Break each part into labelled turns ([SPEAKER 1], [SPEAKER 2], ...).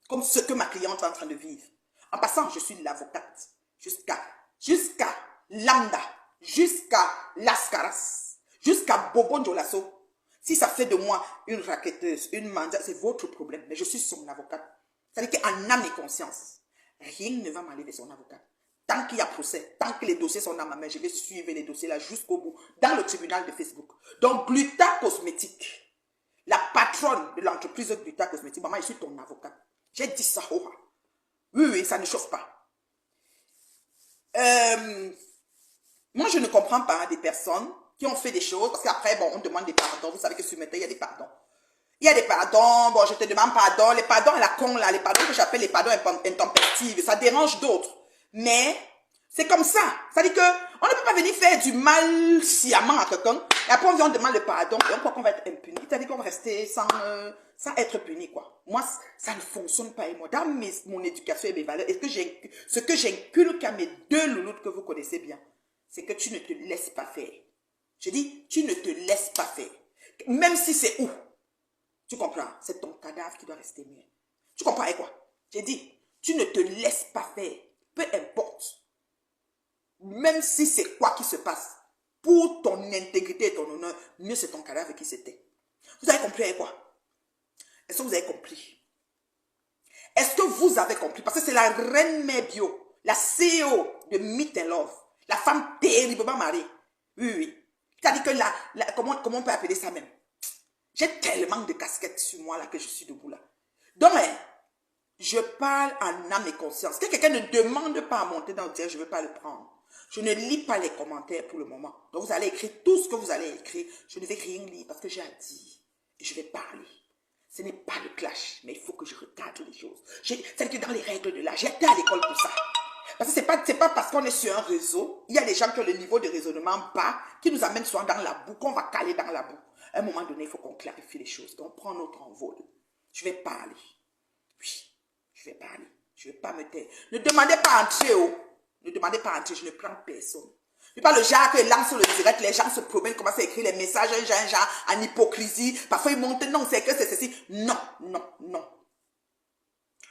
[SPEAKER 1] comme ce que ma cliente est en train de vivre. En passant, je suis l'avocate jusqu'à Lambda, jusqu'à Lascaras, jusqu'à Bobon Jolasso. Si ça fait de moi une raquetteuse, une mendiante, c'est votre problème. Mais je suis son avocate. C'est-à-dire qu'en âme et conscience, rien ne va m'enlever son avocat. Tant qu'il y a procès, tant que les dossiers sont dans ma main, je vais suivre les dossiers là jusqu'au bout, dans le tribunal de Facebook. Donc, Gluta Cosmétique, la patronne de l'entreprise Gluta Cosmétique, maman, je suis ton avocat. J'ai dit ça, oh. Oui, ça ne chauffe pas. Moi, je ne comprends pas des personnes qui ont fait des choses, parce qu'après, bon, on demande des pardons. Vous savez que sur Meta, il y a des pardons. Il y a des pardons, bon, je te demande pardon. Les pardons à la con, là, les pardons que j'appelle les pardons intempestifs, ça dérange d'autres. Mais c'est comme ça. Ça dit que on ne peut pas venir faire du mal sciemment à quelqu'un. Et après, on demande le pardon et on croit qu'on va être impuni. C'est-à-dire qu'on va rester sans être puni, quoi. Moi, ça ne fonctionne pas. Et moi, dans mon éducation et mes valeurs, ce que j'inculque à mes deux louloutes que vous connaissez bien, c'est que tu ne te laisses pas faire. Je dis, tu ne te laisses pas faire. Même si c'est où. Tu comprends? C'est ton cadavre qui doit rester mieux. Tu comprends avec quoi? J'ai dit, tu ne te laisses pas faire. Peu importe. Même si c'est quoi qui se passe. Pour ton intégrité et ton honneur, mieux c'est ton cadavre qui s'était. Vous avez compris avec quoi? Est-ce que vous avez compris? Est-ce que vous avez compris? Parce que c'est la reine mère bio, la CEO de Meet and Love, la femme terriblement mariée. Oui. C'est-à-dire que comment on peut appeler ça même? J'ai tellement de casquettes sur moi là que je suis debout là. Donc, je parle en âme et conscience. Si quelqu'un ne demande pas à monter dans le direct, je ne veux pas le prendre. Je ne lis pas les commentaires pour le moment. Donc, vous allez écrire tout ce que vous allez écrire. Je ne vais rien lire parce que j'ai à dire. Et je vais parler. Ce n'est pas de clash, mais il faut que je regarde les choses. C'est que dans les règles de l'art, j'ai été à l'école pour ça. Parce que c'est pas parce qu'on est sur un réseau, il y a des gens qui ont le niveau de raisonnement bas, qui nous amènent souvent dans la boue, qu'on va caler dans la boue. À un moment donné, il faut qu'on clarifie les choses. Donc, on prend notre envol. Je vais parler. Oui, je vais parler. Je ne vais pas me taire. Ne demandez pas à entrer, oh. Ne demandez pas à entrer, je ne prends personne. Je ne suis pas le genre que lance sur le direct, les gens se promènent, commencent à écrire les messages, un genre en hypocrisie. Parfois, ils montent, non, c'est que c'est ceci. Non.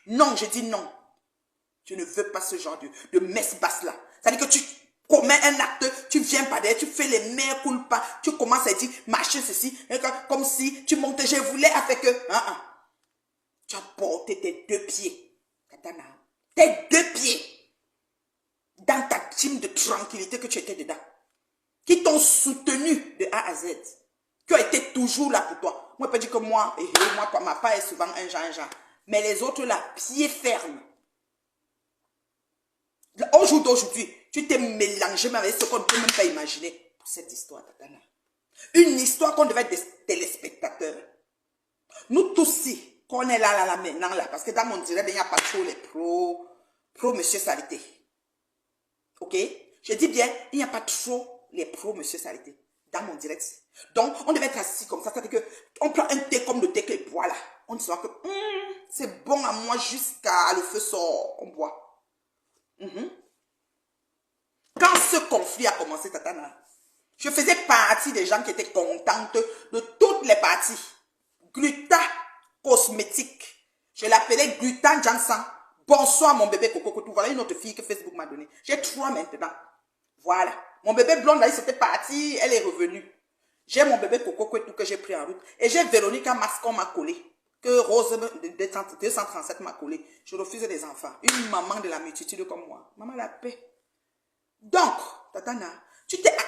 [SPEAKER 1] Non, je dis non. Je ne veux pas ce genre de messe basse là. C'est-à-dire que tu commets un acte, tu viens pas derrière, tu fais les mea culpa, tu commences à dire, machin ceci, comme si tu montais, je voulais avec eux. Tu as porté tes deux pieds, Katana, tes deux pieds, dans ta team de tranquillité que tu étais dedans, qui t'ont soutenu de A à Z, qui ont été toujours là pour toi. Moi, je peux dire que moi, ma part est souvent un genre, mais les autres là, pieds fermes. Au jour d'aujourd'hui, tu t'es mélangé avec ce qu'on ne peut même pas imaginer pour cette histoire, Tatana. Une histoire qu'on devait être des téléspectateurs. Nous tous, si, qu'on est là, maintenant, là, parce que dans mon direct, il n'y a pas trop les pro Monsieur Salité. Ok? Je dis bien, il n'y a pas trop les pro Monsieur Salité dans mon direct. Donc, on devait être assis comme ça, c'est-à-dire qu'on prend un thé comme le thé que boit là. On dit que c'est bon à moi jusqu'à le feu sort, on boit. Quand ce conflit a commencé, Tatana, je faisais partie des gens qui étaient contentes de toutes les parties. Gluta Cosmétique. Je l'appelais Gluta Jansan. Bonsoir mon bébé Coco Cotou. Voilà une autre fille que Facebook m'a donnée. J'ai 3 maintenant. Voilà. Mon bébé blonde, là, il s'était parti, elle est revenue. J'ai mon bébé Coco Cotou que j'ai pris en route. Et j'ai Véronica Mascon m'a collé. Que Rose 237 m'a collé. Je refuse des enfants. Une maman de la multitude comme moi. Maman la paix. Donc, Tatana,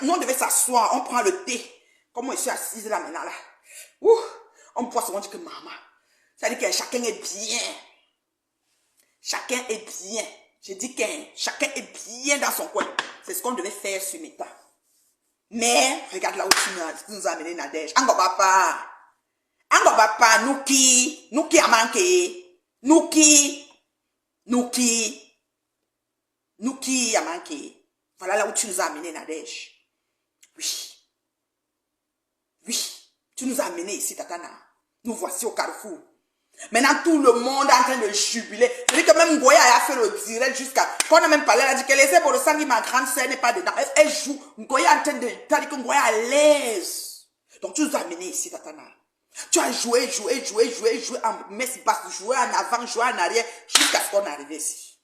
[SPEAKER 1] nous on devait s'asseoir, on prend le thé. Comme je suis assise là maintenant là. On me voit souvent dire que maman. Ça dit que chacun est bien. Chacun est bien. Je dis que chacun est bien dans son coin. C'est ce qu'on devait faire sur Meta. Mais, regarde là où tu nous as amené Nadège. Ango papa, nous qui a manqué. Nous qui a manqué. Voilà là où tu nous as amené, Nadège. Oui. Tu nous as amené ici, Tatana. Nous voici au carrefour. Maintenant, tout le monde est en train de jubiler. Je dis que même Ngoya a fait le direct jusqu'à... Quand on a même parlé, elle a dit qu'elle essaie pour le sang, ma grande sœur n'est pas dedans. Elle joue. Ngoya est en train de... T'as dit que Ngoya est à l'aise. Donc, tu nous as amené ici, Tatana. Tu as joué en messe basse, joué en avant, joué en arrière, jusqu'à ce qu'on arrive ici.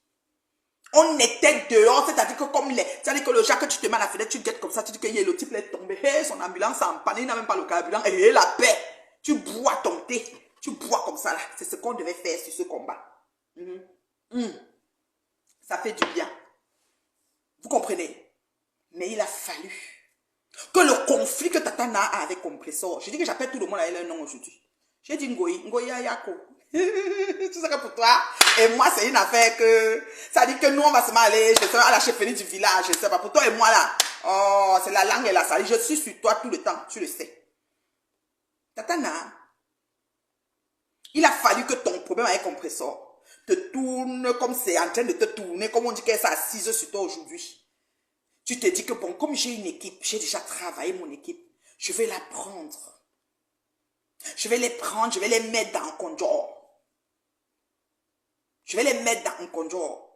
[SPEAKER 1] On était dehors, c'est-à-dire que comme c'est-à-dire que le jour que tu te mets à la fenêtre, tu guettes comme ça, tu dis que le type est tombé, hey, son ambulance est en panne, il n'a même pas le carburant, et la paix. Tu bois ton thé, tu bois comme ça là. C'est ce qu'on devait faire sur ce combat. Ça fait du bien. Vous comprenez? Mais il a fallu que le conflit que Tatana a avec Compressor, je dis que j'appelle tout le monde à leur nom aujourd'hui. J'ai dit Ngoyi Ayako. Tout ça que pour toi. Et moi, c'est une affaire que, ça dit que nous, on va se aller, je sais, à la chefferie du village, je sais pas. Pour toi et moi là, oh, c'est la langue et la salie. Je suis sur toi tout le temps, tu le sais. Tatana, il a fallu que ton problème avec Compressor te tourne comme c'est en train de te tourner, comme on dit qu'elle s'est assise sur toi aujourd'hui. Tu te dis que bon, comme j'ai une équipe, j'ai déjà travaillé mon équipe, je vais la prendre. Je vais les prendre, je vais les mettre dans un conjure. Je vais les mettre dans un conjure.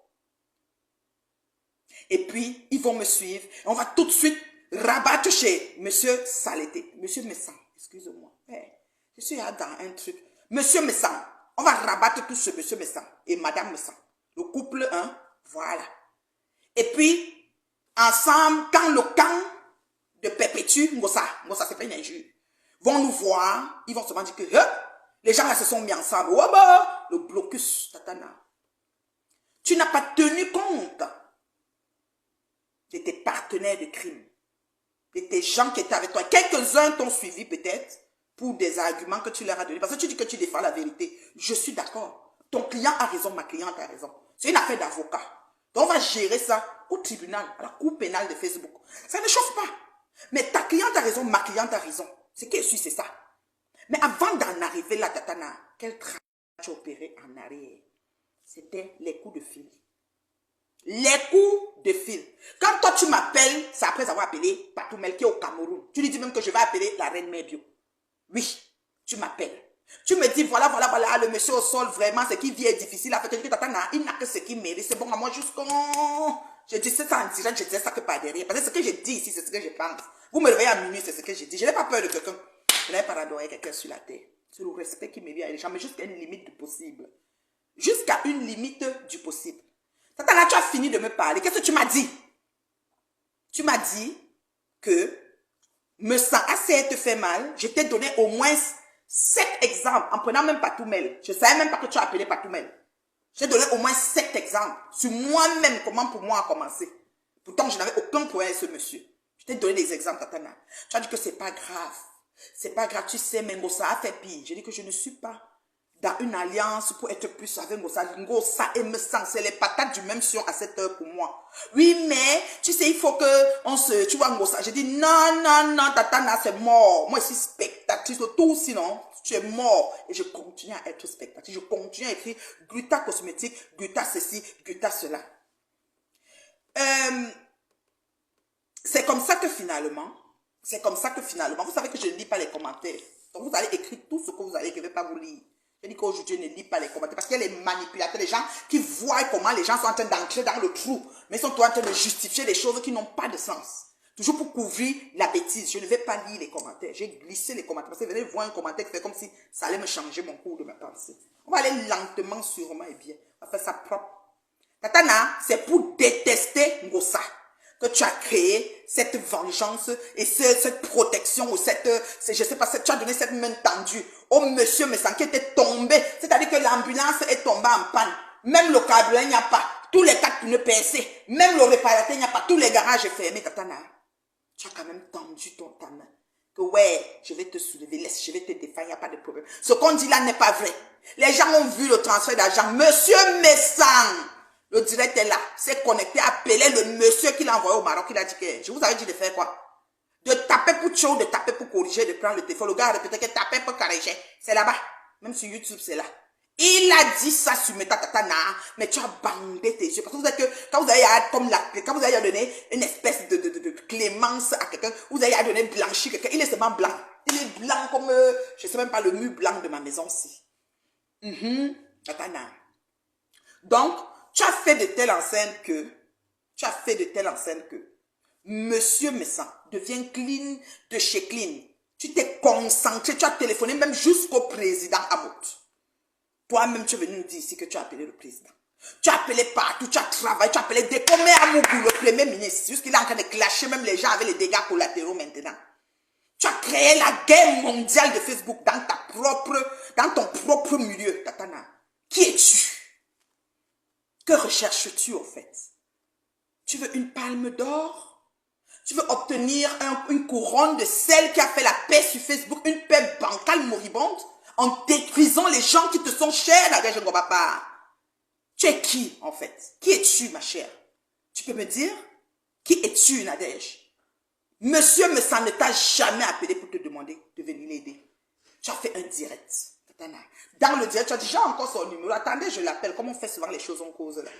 [SPEAKER 1] Et puis, ils vont me suivre. On va tout de suite rabattre chez Monsieur Saleté. Monsieur Messan, excusez-moi. Je suis là dans un truc. Monsieur Messan, on va rabattre tout ce Monsieur Messan et Madame Messan. Le couple 1, voilà. Et puis, ensemble, quand le camp de Perpétue, Ngossa, c'est pas une injure, vont nous voir, ils vont se dire que les gens là se sont mis ensemble. Oh bah, le blocus, Tatana. Tu n'as pas tenu compte de tes partenaires de crime, de tes gens qui étaient avec toi. Quelques-uns t'ont suivi peut-être pour des arguments que tu leur as donnés. Parce que tu dis que tu défends la vérité. Je suis d'accord. Ton client a raison, ma cliente a raison. C'est une affaire d'avocat. Donc on va gérer ça au tribunal, à la cour pénale de Facebook. Ça ne chauffe pas. Mais ta cliente a raison, ma cliente a raison. Ce qui est sûr, c'est ça. Mais avant d'en arriver là, Tatana, quel travail tu as opéré en arrière? C'était les coups de fil. Les coups de fil. Quand toi tu m'appelles, c'est après avoir appelé Patoumel qui est au Cameroun. Tu lui dis même que je vais appeler la reine Mère Bio. Oui, tu m'appelles. Tu me dis voilà, le monsieur au sol, vraiment, ce qui vit est difficile. À faire que Tatana, il n'a que ce qu'il mérite. C'est bon à moi jusqu'au... Je dis ça en direct, je disais ça que par derrière. Parce que ce que je dis ici, c'est ce que je pense. Vous me réveillez à minuit, c'est ce que je dis. Je n'ai pas peur de quelqu'un. Je n'ai pas adorer quelqu'un sur la terre. C'est le respect qui me vient à les gens, mais jusqu'à une limite du possible. Jusqu'à une limite du possible. Tatana, tu as fini de me parler. Qu'est-ce que tu m'as dit? Tu m'as dit que me sent assez te fait mal. Je t'ai donné au moins 7 exemples en prenant même Patoumel. Je ne savais même pas que tu as appelé Patoumel. J'ai donné au moins 7 exemples sur moi-même, comment pour moi a commencé. Pourtant, je n'avais aucun problème avec ce monsieur. Je t'ai donné des exemples, Tatana. Tu as dit que c'est pas grave. C'est pas grave, tu sais, mais Ngossa a fait pire. J'ai dit que je ne suis pas dans une alliance pour être plus avec Ngossa. Ngossa et me sent, c'est les patates du même sion à cette heure pour moi. Oui, mais, tu sais, il faut que tu vois Ngossa. J'ai dit, non, Tatana, c'est mort. Moi, je suis spectatrice de tout, sinon, tu es mort. Et je continue à être spectatrice. Je continue à écrire Gluta cosmétique, Gluta ceci, Gluta cela. C'est comme ça que finalement, vous savez que je ne lis pas les commentaires. Donc vous allez écrire tout ce que vous allez écrire, je ne vais pas vous lire. Je dis qu'aujourd'hui, je ne lis pas les commentaires parce qu'il y a les manipulateurs, les gens qui voient comment les gens sont en train d'entrer dans le trou, mais ils sont en train de justifier des choses qui n'ont pas de sens. Toujours pour couvrir la bêtise. Je ne vais pas lire les commentaires. J'ai glissé les commentaires parce que venez voir un commentaire qui fait comme si ça allait me changer mon cours de ma pensée. On va aller lentement, sûrement et bien. On va faire ça propre. Tatana, c'est pour détester Ngossa que tu as créé cette vengeance et cette protection ou je sais pas, tu as donné cette main tendue au monsieur Messan qui était tombé. C'est-à-dire que l'ambulance est tombée en panne. Même le carburant, il n'y a pas. Tous les 4 pneus percés. Même le réparateur, il n'y a pas. Tous les garages fermés. Tatana, tu as quand même tendu ta main. Que ouais, je vais te soulever, laisse, je vais te défendre, il n'y a pas de problème. Ce qu'on dit là n'est pas vrai. Les gens ont vu le transfert d'argent. Monsieur Messan, le direct est là, c'est connecté, appelé le monsieur qui l'a envoyé au Maroc, il a dit que, je vous avais dit de faire quoi? De taper pour show, de taper pour corriger, de prendre le téléphone. Le gars a répété que taper pour corriger. C'est là-bas. Même sur YouTube, c'est là. Il a dit ça sur Metatatana, mais tu as bandé tes yeux. Parce que vous savez que quand vous avez donné une espèce de clémence à quelqu'un, vous avez donné blanchi quelqu'un, il est seulement blanc. Il est blanc comme, je ne sais même pas le mur blanc de ma maison ici. Tatana. Donc, tu as fait de telle enceinte que Monsieur Messan devient clean de chez clean. Tu t'es concentré, tu as téléphoné même jusqu'au président Hamout. Toi-même, tu es venu nous dire ici que tu as appelé le président. Tu as appelé partout, tu as travaillé, tu as appelé Dekome Amougou, le premier ministre. Jusqu'il est en train de clasher même les gens avec les dégâts collatéraux maintenant. Tu as créé la guerre mondiale de Facebook dans ton propre milieu, Tatana. Qui es-tu? Que recherches-tu au fait? Tu veux une palme d'or? Tu veux obtenir une couronne de celle qui a fait la paix sur Facebook, une paix bancale moribonde, en détruisant les gens qui te sont chers, Nadège Ngobapa? Tu es qui, en fait? Qui es-tu, ma chère? Tu peux me dire? Qui es-tu, Nadège? Monsieur Messan ne t'a jamais appelé pour te demander de venir l'aider. Tu as fait un direct. Dans le direct, tu as dit, j'ai encore son numéro. Attendez, je l'appelle. Comme on fait souvent les choses en cause là.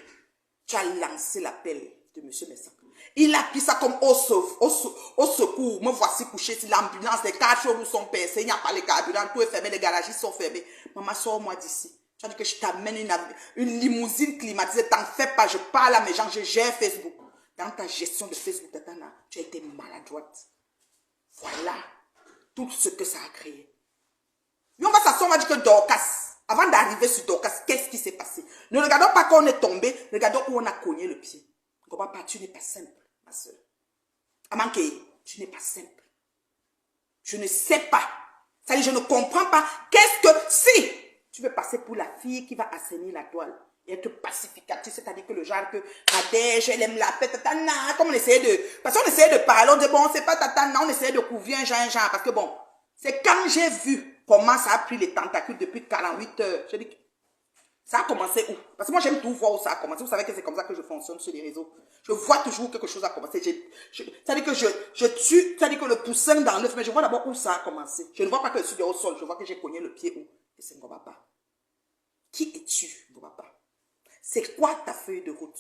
[SPEAKER 1] Tu as lancé l'appel de Monsieur Messan. Il a pris ça comme au secours. Me voici couché sur l'ambulance. Les 4 roues sont percés. Il n'y a pas les carburants. Tout est fermé. Les garages sont fermés. Maman, sors-moi d'ici. Tu as dit que je t'amène une limousine climatisée. T'en fais pas. Je parle à mes gens. Je gère Facebook. Dans ta gestion de Facebook, Tatana, tu as été maladroite. Voilà tout ce que ça a créé. Mais on va s'asseoir, on va dire que Dorcas, avant d'arriver sur Dorcas, qu'est-ce qui s'est passé? Ne regardons pas quand on est tombé, regardons où on a cogné le pied. Ne comprends pas, tu n'es pas simple, ma soeur. Amanke, tu n'es pas simple. Je ne sais pas. Ça dit, je ne comprends pas. Qu'est-ce que si tu veux passer pour la fille qui va assainir la toile? Et être pacificatif, c'est-à-dire que le genre que Nadège, elle aime la paix, tatana, comme on essayait de... Parce qu'on essayait de parler, on dit bon, c'est pas tatana, on essayait de couvrir un genre, parce que bon, c'est quand j'ai vu comment ça a pris les tentacules depuis 48 heures, j'ai dit, ça a commencé où? Parce que moi j'aime tout voir où ça a commencé, vous savez que c'est comme ça que je fonctionne sur les réseaux. Je vois toujours où quelque chose a commencé, c'est-à-dire que je tue, c'est-à-dire que le poussin dans l'œuf, mais je vois d'abord où ça a commencé. Je ne vois pas que je suis au sol, je vois que j'ai cogné le pied où. Et c'est Ngobapa. Qui es-tu, Ngobapa? C'est quoi ta feuille de route?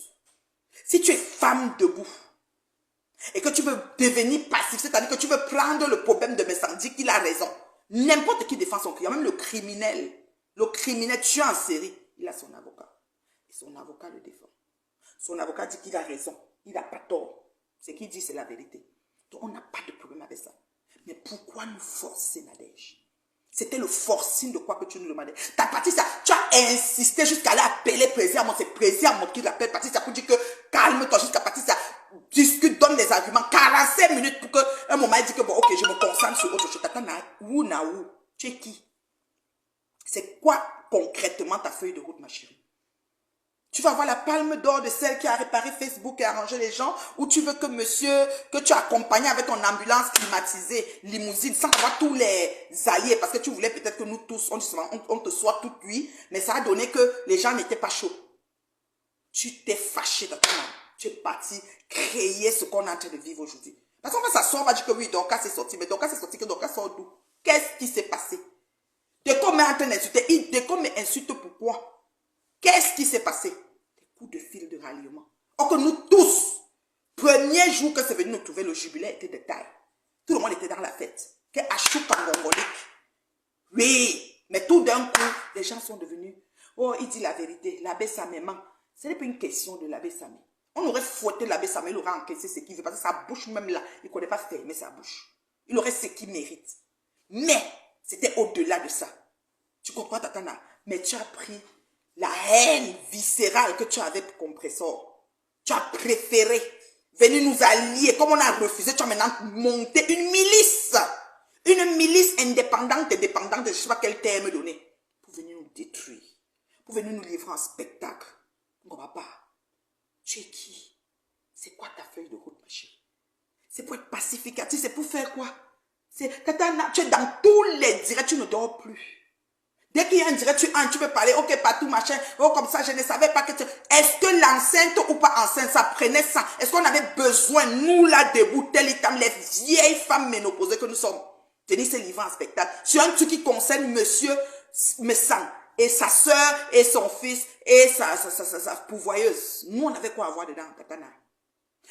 [SPEAKER 1] Si tu es femme debout et que tu veux devenir passif, c'est-à-dire que tu veux prendre le problème de Messan, dire qu'il a raison. N'importe qui défend son client, même le criminel tué en série, il a son avocat. Et son avocat le défend. Son avocat dit qu'il a raison, il n'a pas tort. Ce qu'il dit, c'est la vérité. Donc on n'a pas de problème avec ça. Mais pourquoi nous forcer, Nadège? C'était le forcing de quoi que tu nous demandais. Ta Patricia, tu as insisté jusqu'à aller appeler président. C'est président qui l'appelle Patricia pour dire que calme-toi jusqu'à Patricia. Discute, donne les arguments. 45 minutes pour qu'un moment il dit que bon, ok, je me concentre sur autre chose. T'attends, où? Tu es qui? C'est quoi concrètement ta feuille de route, ma chérie? Tu vas avoir la palme d'or de celle qui a réparé Facebook et arrangé les gens, ou tu veux que monsieur, que tu as accompagné avec ton ambulance climatisée, limousine, sans avoir tous les alliés, parce que tu voulais peut-être que nous tous, on te soit toute nuit, mais ça a donné que les gens n'étaient pas chauds. Tu t'es fâché dans ton âme. Tu es parti créer ce qu'on est en train de vivre aujourd'hui. Parce qu'on va s'asseoir, on va dire que oui, Dorcas est sorti, mais Dorcas est sorti, que Dorcas sort d'où? Qu'est-ce qui s'est passé? Dekome est en train d'insulter. Dekome insulte pourquoi? Qu'est-ce qui s'est passé? Des coups de fil de ralliement. Or que nous tous, premier jour que c'est venu nous trouver, le jubilé était de taille. Tout le monde était dans la fête. Que Achou Kangongolique. Oui, mais tout d'un coup, les gens sont devenus, oh, il dit la vérité, l'abbé Samé ment. Ce n'est pas une question de l'abbé Samé. On aurait fouetté l'abbé Samé, il aurait encaissé ce qu'il veut, parce que sa bouche même là, il ne connaît pas fermer sa bouche. Il aurait ce qu'il mérite. Mais, c'était au-delà de ça. Tu comprends, Tatana? Mais tu as pris la haine viscérale que tu avais pour Compressor. Tu as préféré venir nous allier. Comme on a refusé, tu as maintenant monté une milice. Une milice indépendante et dépendante, je ne sais pas quel terme donner. Pour venir nous détruire. Pour venir nous livrer un spectacle. On ne va pas. Tu es qui? C'est quoi ta feuille de route, ma chérie? C'est pour être pacificatif, c'est pour faire quoi? Tatana, tu es dans tous les directs, tu ne dors plus. Dès qu'il y a un direct, tu peux parler, ok, partout, machin, oh, comme ça, je ne savais pas que tu... Est-ce que l'enceinte ou pas enceinte, ça prenait ça? Est-ce qu'on avait besoin, nous, là, debout, tel itam, les vieilles femmes ménopausées que nous sommes, tenir ces livres en spectacle, sur un truc qui concerne monsieur Messan, et sa soeur, et son fils, et sa pourvoyeuse. Nous, on avait quoi à voir dedans, Tatana?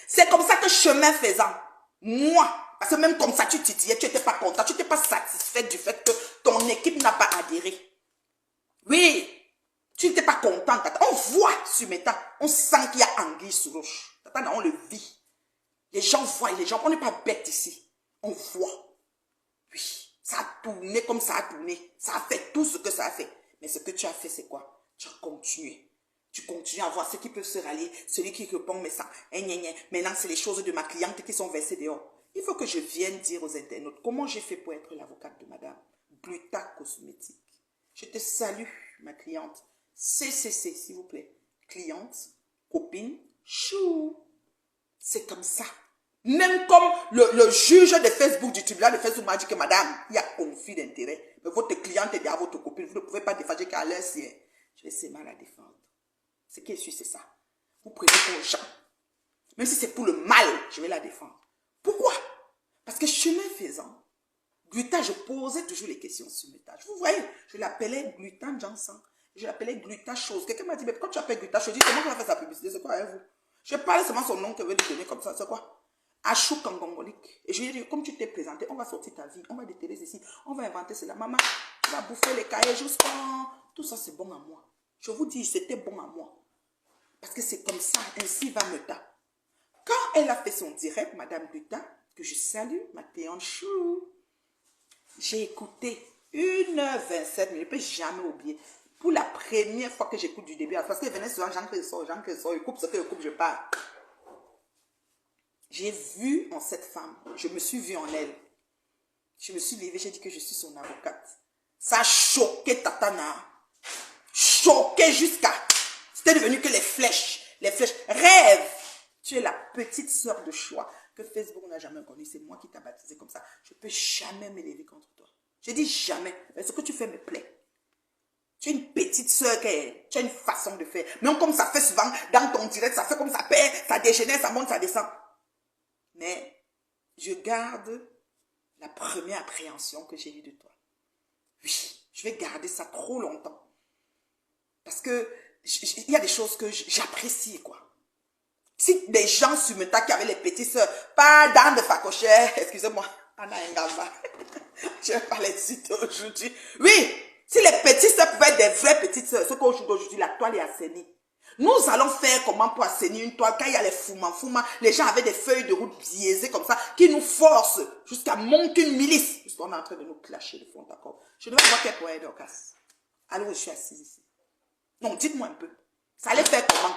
[SPEAKER 1] C'est comme ça que chemin faisant, moi, parce que même comme ça, tu titillais, tu n'étais pas content, tu n'étais pas satisfait du fait que ton équipe n'a pas adhéré. Oui, tu n'étais pas content. On voit sur Meta, on sent qu'il y a anguille sous roche. On le vit. Les gens voient, les gens, on n'est pas bêtes ici. On voit. Oui, ça a tourné comme ça a tourné. Ça a fait tout ce que ça a fait. Mais ce que tu as fait, c'est quoi? Tu as continué. Tu continues à voir ceux qui peuvent se rallier, celui qui répond, mais ça, maintenant c'est les choses de ma cliente qui sont versées dehors. Il faut que je vienne dire aux internautes comment j'ai fait pour être l'avocate de madame Gluta Cosmétique. Je te salue, ma cliente. CCC, s'il vous plaît. Cliente, copine, chou. C'est comme ça. Même comme le juge de Facebook, du tribunal de Facebook m'a dit que madame, il y a conflit d'intérêt. Mais votre cliente est derrière votre copine, vous ne pouvez pas défendre qu'à l'heure si je vais essayer mal à défendre. Ce qui est sûr, c'est ça. Vous prenez pour gens. Même si c'est pour le mal, je vais la défendre. Pourquoi? Parce que chemin faisant, Gluta, je posais toujours les questions sur mes tâches. Vous voyez, je l'appelais Gluta Jansan. Je l'appelais Gluta Chose. Quelqu'un m'a dit, mais quand tu appelles Gluta Chose, je dis, comment on va faire sa publicité? C'est quoi avec vous? Je parlais seulement son nom que veut lui donner comme ça. C'est quoi? Achou Kangongolik. Et je lui ai dit, comme tu t'es présenté, on va sortir ta vie, on va déterrer ceci, on va inventer cela. Maman, tu vas bouffer les cahiers jusqu'à... Tout ça, c'est bon à moi. Je vous dis, c'était bon à moi. Parce que c'est comme ça, ainsi va Meta. Quand elle a fait son direct, Madame Gluta, que je salue, ma cliente chou, j'ai écouté 1h27, mais je ne peux jamais oublier. Pour la première fois que j'écoute du début, parce qu'elle venait souvent, Jean Cressor, il coupe ce que je coupe, je parle. J'ai vu en cette femme, je me suis vue en elle. Je me suis levée, j'ai dit que je suis son avocate. Ça a choqué Tatana. Choqué jusqu'à... C'était devenu que les flèches. Rêve. Tu es la petite sœur de choix que Facebook n'a jamais connue. C'est moi qui t'ai baptisé comme ça. Je ne peux jamais m'élever contre toi. Je dis jamais. Mais ce que tu fais me plaît. Tu es une petite sœur, tu as une façon de faire. Même comme ça fait souvent dans ton direct, ça fait comme ça perd, ça dégénère, ça monte, ça descend. Mais je garde la première appréhension que j'ai eue de toi. Oui, je vais garder ça trop longtemps. Parce que il y a des choses que j'apprécie, quoi. Si des gens sur Meta qui avaient les petites sœurs, pas dans de facochère, excusez-moi, Anna Ngamba, je vais parler de site aujourd'hui. Oui, si les petites sœurs pouvaient être des vraies petites sœurs, ce qu'aujourd'hui, la toile est assainie. Nous allons faire comment pour assainir une toile quand il y a les foumans, les gens avaient des feuilles de route biaisées comme ça, qui nous forcent jusqu'à monter une milice. Puisqu'on est en train de nous clasher de fond, d'accord. Je devrais voir quel point est Dorcas. Alors, je suis assise ici. Non, dites-moi un peu. Ça allait faire comment?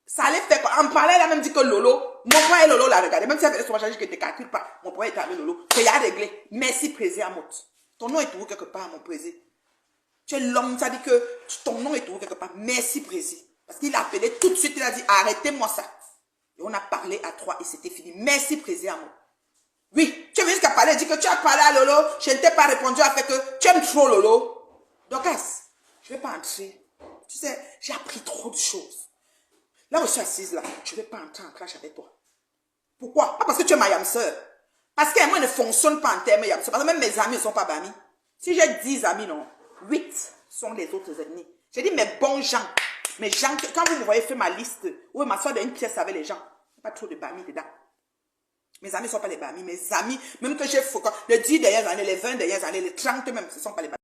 [SPEAKER 1] Ça allait faire quoi? En parlant, elle a même dit que Lolo, mon père et Lolo l'a regardé. Même si elle avait son chargé que tu ne calcules pas, mon père était avec Lolo. C'est à régler. Merci, Président Amout. Ton nom est toujours quelque part, mon Président. Tu es l'homme, ça dit que ton nom est toujours quelque part. Merci, Président. Parce qu'il a appelé tout de suite, il a dit, arrêtez-moi ça. Et on a parlé à 3 et c'était fini. Merci, Président Amout. Oui, tu es venu jusqu'à parler, dit que tu as parlé à Lolo, je ne t'ai pas répondu, à fait que tu aimes trop Lolo. Donc, je ne vais pas entrer. Tu sais, j'ai appris trop de choses. Là où je suis assise là, je ne vais pas entrer en clash avec toi. Pourquoi? Pas parce que tu es ma yam-sœur. Parce que moi, ne fonctionne pas en termes yam-sœur. Parce que même mes amis ne sont pas amis. Si j'ai 10 amis, non, 8 sont les autres ennemis. J'ai dit mes bons gens. Mes gens, quand vous me voyez faire ma liste, où je m'assois dans une pièce avec les gens, il n'y a pas trop de bamis dedans. Mes amis ne sont pas les bamis. Mes amis, même que j'ai les 10 dernières années, les 20 dernières années, les 30 même, ce ne sont pas les bamis.